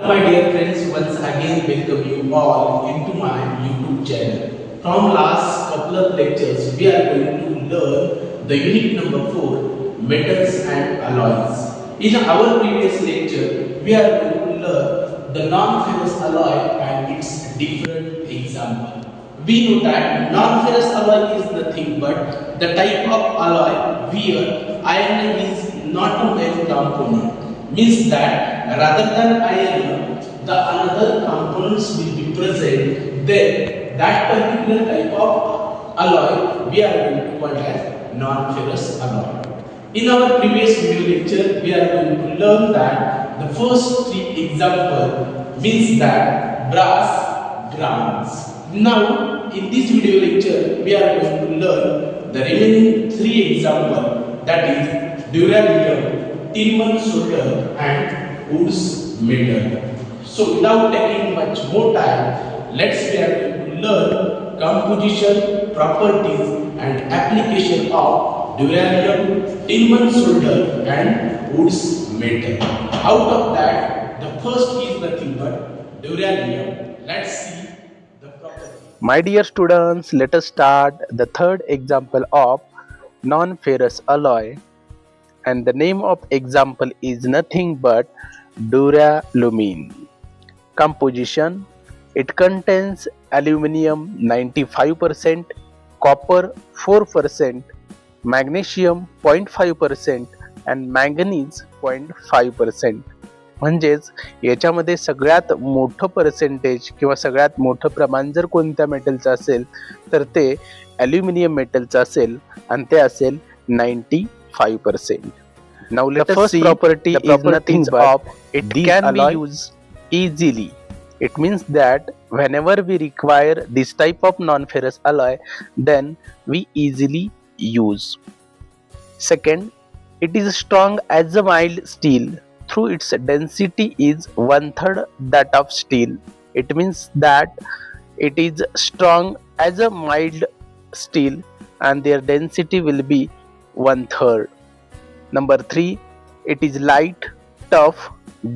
My dear friends, once again welcome you all into my YouTube channel. From last couple of lectures, we are going to learn the unit number 4, metals and alloys. In our previous lecture, we are going to learn the non-ferrous alloy and its different example. We know that non-ferrous alloy is nothing but the type of alloy where iron is not a main component. Means that rather than iron, the another components will be present. Then that particular type of alloy we are going to call as non-ferrous alloy. In our previous video lecture, we are going to learn that the first three example means that brass, bronze. Now, in this video lecture, we are going to learn the remaining three example, that is duralium, tin solder and woods metal. So without taking much more time, let's we are going to learn composition, properties and application of duralium, tin solder and woods metal. Out of that, the first is nothing but duralium. Let's see the properties. My dear students, let us start the third example of non-ferrous alloy, and the name of example is nothing but duralumin. Composition: it contains aluminium 95%, copper 4%, magnesium 0.5% and manganese 0.5%. म्हणजेच याच्यामध्ये सगळ्यात मोठं percentage किंवा सगळ्यात मोठं प्रमाण जर कोणत्या मेटलचं असेल तर ते ॲल्युमिनियम मेटलचं असेल आणि ते असेल 95%. Now let us see the properties of it can be used easily. It means that whenever we require this type of non-ferrous alloy, then we easily use. Second, it is strong as a mild steel. Through its density is 1/3 that of steel. It means that it is strong as a mild steel and their density will be 1/3. Number 3, it is light, tough,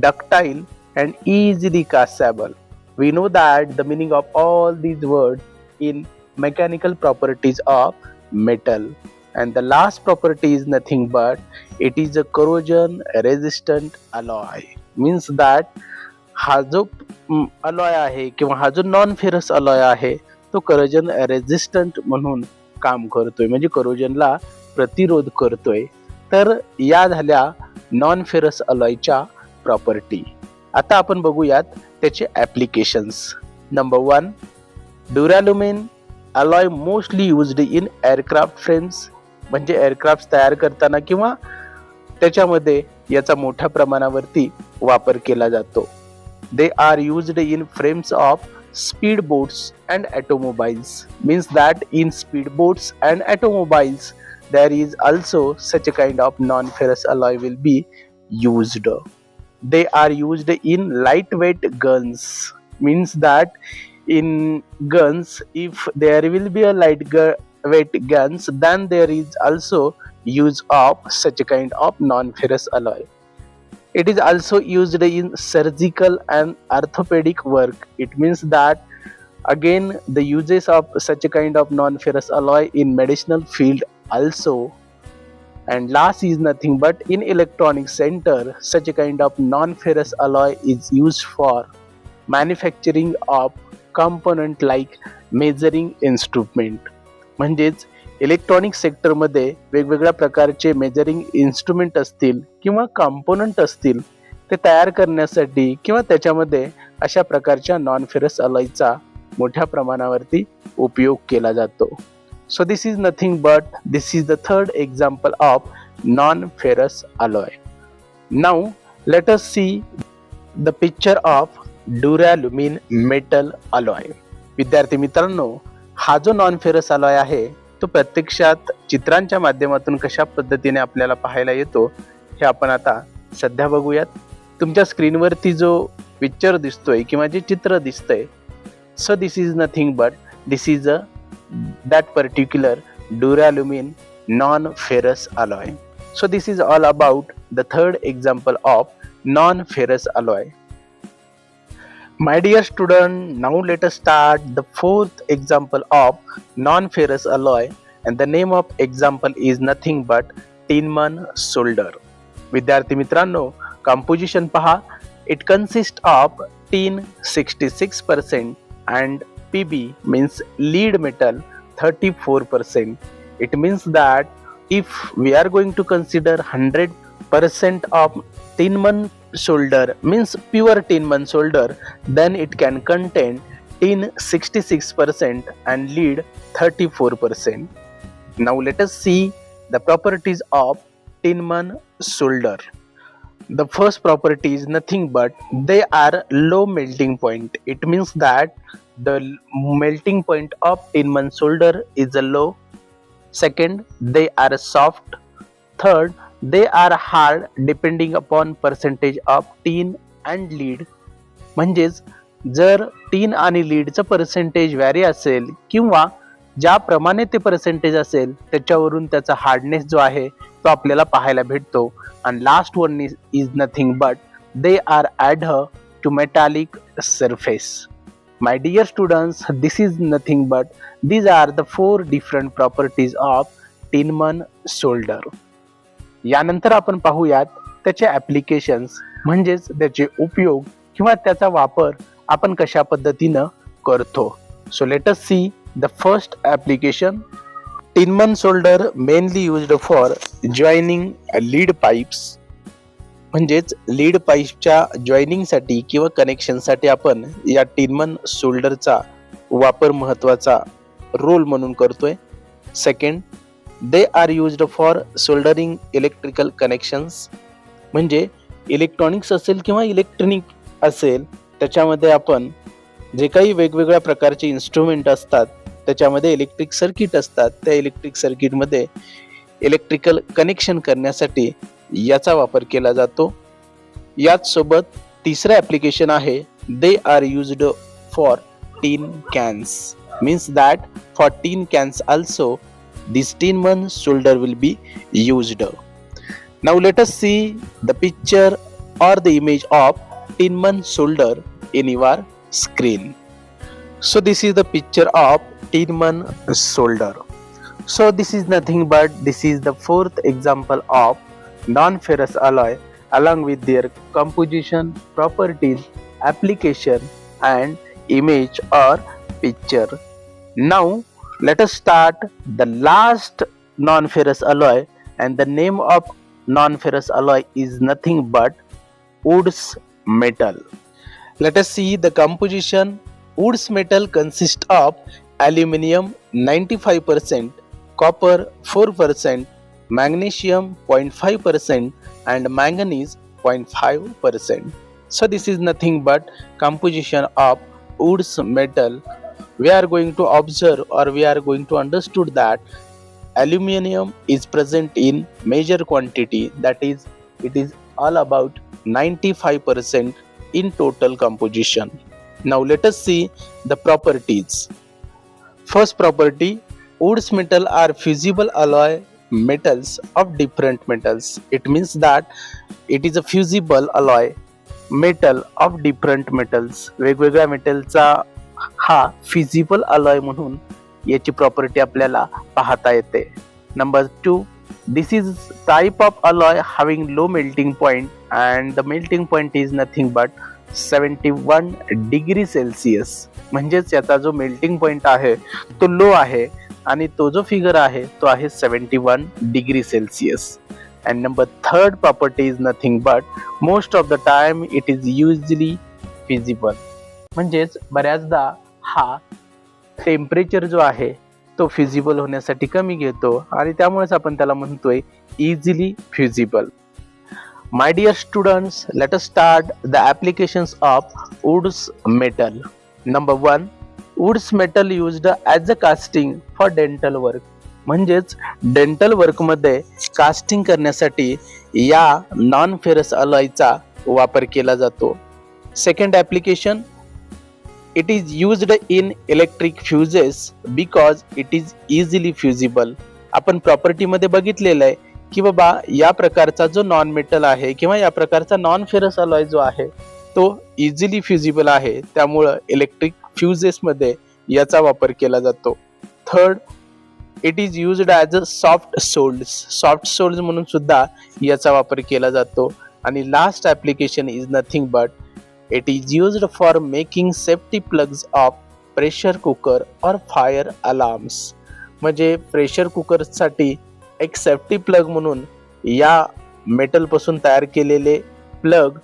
ductile and easily castable. We know that the meaning of all these words in mechanical properties of metal. And the last property is nothing but it is a corrosion resistant alloy. Means that हा जो alloy आहे किंवा हा जो non ferrous alloy आहे तो corrosion resistant म्हणून काम करतोय, म्हणजे corrosionला प्रतिरोध करतोय. तर या झाल्या नॉन फेरस अलॉयच्या प्रॉपर्टी. आता आपण बघूयात त्याचे applications. Number 1, duralumin alloy mostly used in aircraft frames, म्हणजे एअरक्राफ्ट तयार करताना किंवा त्याच्यामध्ये याचा मोठ्या प्रमाणावरती वापर केला जातो. They are used in frames of speed boats and automobiles. Means that in speed boats and automobiles there is also such a kind of non-ferrous alloy will be used. They are used in lightweight guns. Means that in guns, if there will be a lightweight guns, then there is also use of such a kind of non-ferrous alloy. It is also used in surgical and orthopedic work. It means that again the uses of such a kind of non-ferrous alloy in medicinal field also. And last is nothing but in electronic center such a kind of non-ferrous alloy is used for manufacturing of component like measuring instrument. म्हणजेच electronic सेक्टरमध्ये वेगवेगळ्या प्रकारचे measuring instrument असतील किंवा component असतील ते तयार करण्यासाठी किंवा त्याच्यामध्ये अशा प्रकारच्या नॉन फेरस अलॉयचा मोठ्या प्रमाणावरती उपयोग केला जातो. So this is nothing but this is the third example of non-ferrous alloy. Now let us see the picture of duralumin metal alloy. विद्यार्थी मित्रांनो, हा जो नॉन फेरस अलॉय आहे तो प्रत्यक्षात चित्रांच्या माध्यमातून कशा पद्धतीने आपल्याला पाहायला येतो हे आपण आता सध्या बघूयात. तुमच्या स्क्रीनवरती जो पिक्चर दिसतोय किंवा जे चित्र दिसतंय, so this is nothing but this is that particular duralumin non-ferrous alloy. So this is all about the third example of non-ferrous alloy. My dear student, now let us start the fourth example of non-ferrous alloy, and the name of example is nothing but Tiemann solder. विद्यार्थी मित्रांनो, composition पहा. It consists of tin 66% and Pb means lead metal 34%. It means that if we are going to consider 100% of Tiemann solder means pure Tiemann solder, then it can contain tin 66% and lead 34%. Now let us see the properties of Tiemann solder. The first property is nothing but they are low melting point. It means that the melting point of Tiemann solder is a low. Second, they are soft. Third, they are hard depending upon percentage of tin and lead. म्हणजेच जर tin आणि लीडचं percentage vary असेल किंवा ज्याप्रमाणे ते percentage असेल त्याच्यावरून त्याचा हार्डनेस जो आहे तो आपल्याला पाहायला भेटतो. आणि last one is nothing but they are adhere to metallic surface. My dear students, this is nothing but these are the four different properties of Tiemann solder. यानंतर आपण पाहूयात त्याचे ॲप्लिकेशन्स म्हणजेच त्याचे उपयोग किंवा त्याचा वापर आपण कशा पद्धतीनं करतो. So let us see the first application. Tiemann solder mainly used for joining lead pipes. म्हणजेच लीड पाईपच्या जॉईनिंगसाठी किंवा कनेक्शनसाठी आपण या Tiemann सोल्डरचा वापर महत्त्वाचा रोल म्हणून करतोय. Second, they are used for soldering electrical connections. म्हणजे इलेक्ट्रॉनिक्स असेल किंवा इलेक्ट्रॉनिक असेल त्याच्यामध्ये आपण जे काही वेगवेगळ्या प्रकारचे इन्स्ट्रुमेंट असतात त्याच्यामध्ये इलेक्ट्रिक सर्किट असतात, त्या इलेक्ट्रिक सर्किटमध्ये इलेक्ट्रिकल कनेक्शन करण्यासाठी याचा वापर केला जातो. याच सोबत तिसरं ॲप्लिकेशन आहे they are used for tin cans. Means that for tin cans also this Tiemann solder will be used. Now let us see the picture or the image of Tiemann solder in your screen. So this is the picture of Tiemann solder. So this is nothing but this is the fourth example of non-ferrous alloy along with their composition, properties, application and image or picture. Now let us start the last non-ferrous alloy, and the name of non-ferrous alloy is nothing but Wood's metal. Let us see the composition. Wood's metal consists of aluminium 95%, copper 4%, magnesium 0.5% and manganese 0.5%. So this is nothing but composition of Wood's metal. We are going to observe or we are going to understood that aluminum is present in major quantity, that is it is all about 95% in total composition. Now let us see the properties. First property, Wood's metal are fusible alloy metals of different metals. It means that it is a fusible alloy metal of different metals. वेगवेगळ्या मेटलचा हा feasible alloy म्हणून याची property आपल्याला पाहता येते. Number 2, this is type of alloy having low melting point and the melting point is nothing but 71 degree Celsius. म्हणजेच याचा जो मेल्टिंग पॉइंट आहे तो लो आहे आणि तो जो फिगर आहे तो आहे 71 degree Celsius. And number third property is nothing but most of the time it is usually feasible. म्हणजेच बऱ्याचदा हा टेम्परेचर जो आहे तो फिजिबल होण्यासाठी कमी घेतो आणि त्यामुळेच आपण त्याला म्हणतोय easily fusible. My dear students, let us start the applications of Wood's metal. Number 1, Wood's metal used as a casting for dental work. म्हणजेच डेंटल वर्कमध्ये कास्टिंग करण्यासाठी या नॉन फेरस अलॉयचा वापर केला जातो. Second application, it is used in electric fuses because it is easily fusible. आपण प्रॉपर्टीमध्ये बघितलेलं आहे की बाबा या प्रकारचा जो नॉन मेटल आहे किंवा या प्रकारचा नॉन फेरस अलॉय जो आहे तो इझिली फ्युजिबल आहे, त्यामुळं इलेक्ट्रिक फ्युजेसमध्ये याचा वापर केला जातो. Third, it is used as a soft solders म्हणून सुद्धा याचा वापर केला जातो. आणि last application is nothing but it is used for making safety plugs of pressure cooker और फायर अलार्म्स. म्हणजे प्रेशर कुकरसाठी एक सेफ्टी प्लग म्हणून या मेटलपासून तयार केलेले प्लग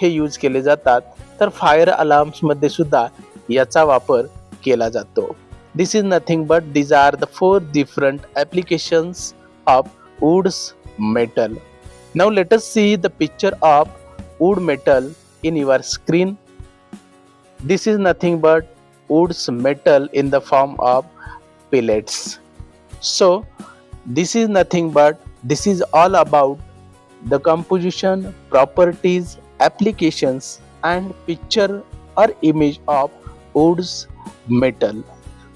हे यूज केले जातात. तर फायर अलार्म्समध्ये सुद्धा याचा वापर केला जातो. This is nothing but these are the 4 different applications of wood's metal. Now let us see the picture of wood metal in your screen. This is nothing but wood's metal in the form of pellets. So this is nothing but this is all about the composition, properties, applications and picture or image of wood's metal.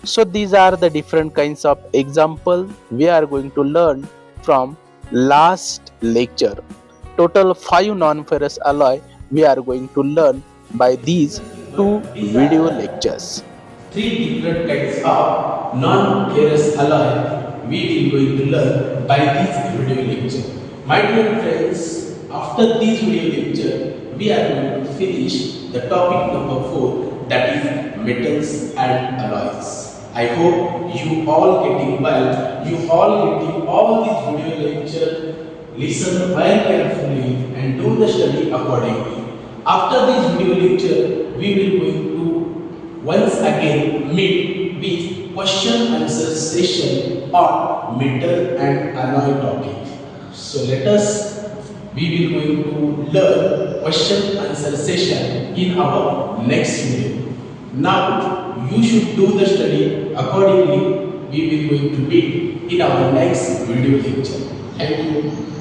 So these are the different kinds of example we are going to learn from last lecture. Total 5 non-ferrous alloy we are going to learn by these 2 video lectures. 3 different kinds of non-ferrous alloy we will going to learn by this video lecture. My dear friends, after this video lecture we are going to finish the topic number 4, that is metals and alloys. I hope you all getting well, you all getting all these video lecture, listen very carefully and do the study accordingly. After this video lecture, we will going to once again meet with question answer session on metal and alloy topic. So let us, we will going to learn question answer session in our next video. Now you should do the study accordingly. We will going to meet in our next video lecture. Thank you.